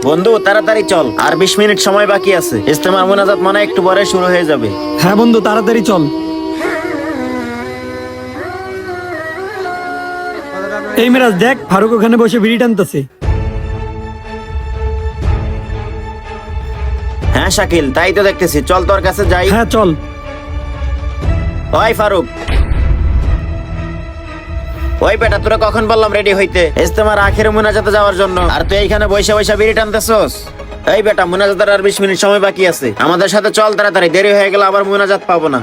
বন্ধু তাড়াতাড়ি চল, আর 20 মিনিট সময় বাকি আছে। ইস্তেমার মুনাজাত মনে হয় একটু পরে শুরু হয়ে যাবে। হ্যাঁ বন্ধু, তাড়াতাড়ি চল। এই মিরাজ দেখ, ফারুক ওখানে বসে বিড়ি টানতেছে। হ্যাঁ শাকিল, তাই তো দেখতেছি, চল তোর কাছে যাই। হ্যাঁ চল। ওই ফারুক, ওই বেটা তোরা কখন বললাম রেডি হইতে ইস্তেমার আখের মুনাজাতে যাওয়ার জন্য, আর তুই এইখানে বইসা বইসা বিড়ি টানতেছস। এই বেটা, মুনাজাতের আর 20 মিনিট সময় বাকি আছে, আমাদের সাথে চল তাড়াতাড়ি, দেরি হয়ে গেলে আবার মুনাজাত পাবো না।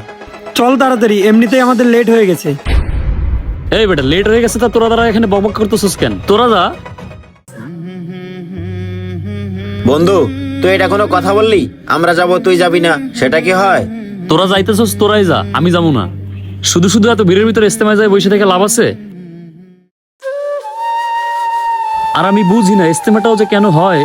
চল তাড়াতাড়ি, এমনিতেই আমাদের লেট হয়ে গেছে। এই বেটা, লেট হয়ে গেছে তা তোরা এখানে বকবক করতেছিস কেন? তোরা যা। বন্ধু তুই এটা কোনো কথা বললি? আমরা যাব তুই যাবি না, সেটা কি হয়? তোরা যাইতেছস তোরাই যা, আমি যাবো না। শুধু শুধু এত ভিড়ের ভিতরে ইস্তেমায় যায় বসে থেকে লাভ আছে? আর আমি বুঝি না ইস্তেমাটাও যে কেন হয়।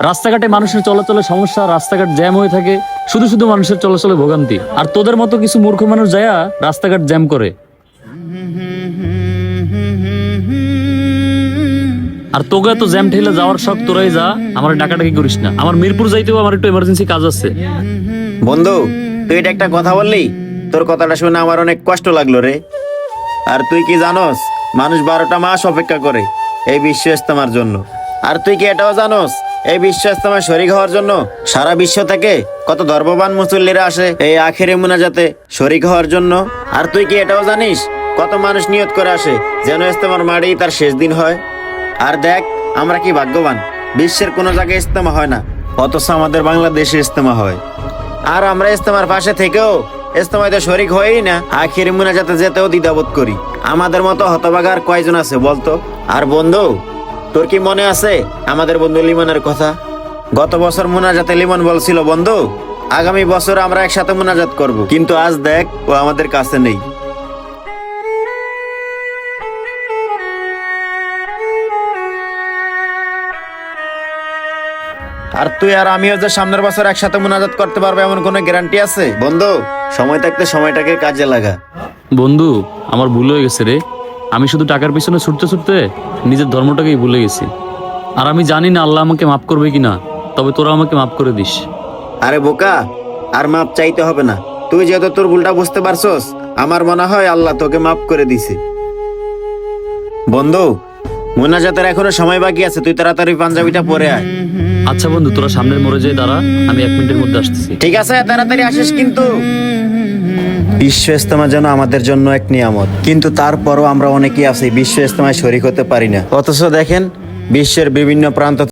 রাস্তাঘাটে মানুষের চলাচলের সমস্যা, রাস্তাঘাট জ্যাম হয়ে থাকে, শুধু শুধু মানুষের চলাচলে ভোগান্তি। আর তোদের মতো কিছু মূর্খ মানুষ যায়া রাস্তাঘাট জ্যাম করে। আর তোকে তো জ্যাম ঠেলে যাওয়ার শখ, তোরাই যা, আমার ডাকাডাকি করিস না। আমার মিরপুর যাইতেও আমার একটু এমার্জেন্সি কাজ আছে। বন্ধু তুই এটা একটা কথা বললি, তোর কথাটা শুনে আমার অনেক কষ্ট লাগলো রে। আর তুই কি জানোস, মানুষ 12টা মাস অপেক্ষা করে এই বিশ্ব ইস্তেমার জন্য। আর তুই কি এটাও জানোস, এই বিশ্ব ইস্তেমায় শরীক হওয়ার জন্য সারা বিশ্ব থেকে কত ধর্মবান মুসল্লিরা আসে এই আখেরি মুনাজাতে শরীক হওয়ার জন্য। আর তুই কি এটাও জানিস, কত মানুষ নিয়ত করে আসে যেন ইস্তেমার মাড়ি তার শেষ দিন হয়। আর দেখ আমরা কি ভাগ্যবান, বিশ্বের কোনো জায়গায় ইস্তেমা হয় না, অথচ আমাদের বাংলাদেশে ইস্তেমা হয়। আর আমরা ইস্তেমার পাশে থেকেও ইস্তেমায় তো শরীক হয়ই না, আখিরি মুনাজাতে যেতেও দ্বিধাবোধ করি। আমাদের মতো হতভাগার কয়জন আছে বলতো? আর বন্ধু তোর কি মনে আছে আমাদের বন্ধু লিমনের কথা? গত বছর মুনাজাতে লিমন বলছিল, বন্ধু আগামী বছর আমরা একসাথে মুনাজাত করব, কিন্তু আজ দেখ ও আমাদের কাছে নেই। আর তুই আর আমিও যে সামনের বছর একসাথে মুনাজাত করতে পারবো এমন কোনো গ্যারান্টি আছে? বন্ধু সময় থাকতে সময়টাকে কাজে লাগা। বন্ধু আমার ভুল হয়ে গেছে রে, আমি শুধু টাকার পিছনে ছুটতে ছুটতে নিজের ধর্মটাকেই ভুলে গেছি। আর আমি জানি না আল্লাহ আমাকে মাফ করবে কিনা, তবে তোরা আমাকে মাফ করে দিস। আরে বোকা, আর মাপ চাইতে হবে না, তুই যেহেতু তোর ভুলটা বুঝতে পারছস, আমার মনে হয় আল্লাহ তোকে মাফ করে দিছে। বন্ধু মুনাজাতের এখনো সময় বাকি আছে, তুই তাড়াতাড়ি পাঞ্জাবিটা পরে আয়। আচ্ছা বন্ধু, তোরা সামনের মোড়ে যেয়ে দাঁড়া, আমি 1 মিনিটের মধ্যে আসতেছি। ঠিক আছে, তাড়াতাড়ি আসিস কিন্তু। বিশ্ব ইস্তেমা যেন আমাদের জন্য এক নিয়ামত, কিন্তু তারপরও আমরা অনেকেই আছি বিশ্ব ইস্তেমায় শরীক হতে পারি না। অথচ দেখেন বিশ্বের বিভিন্ন প্রান্ত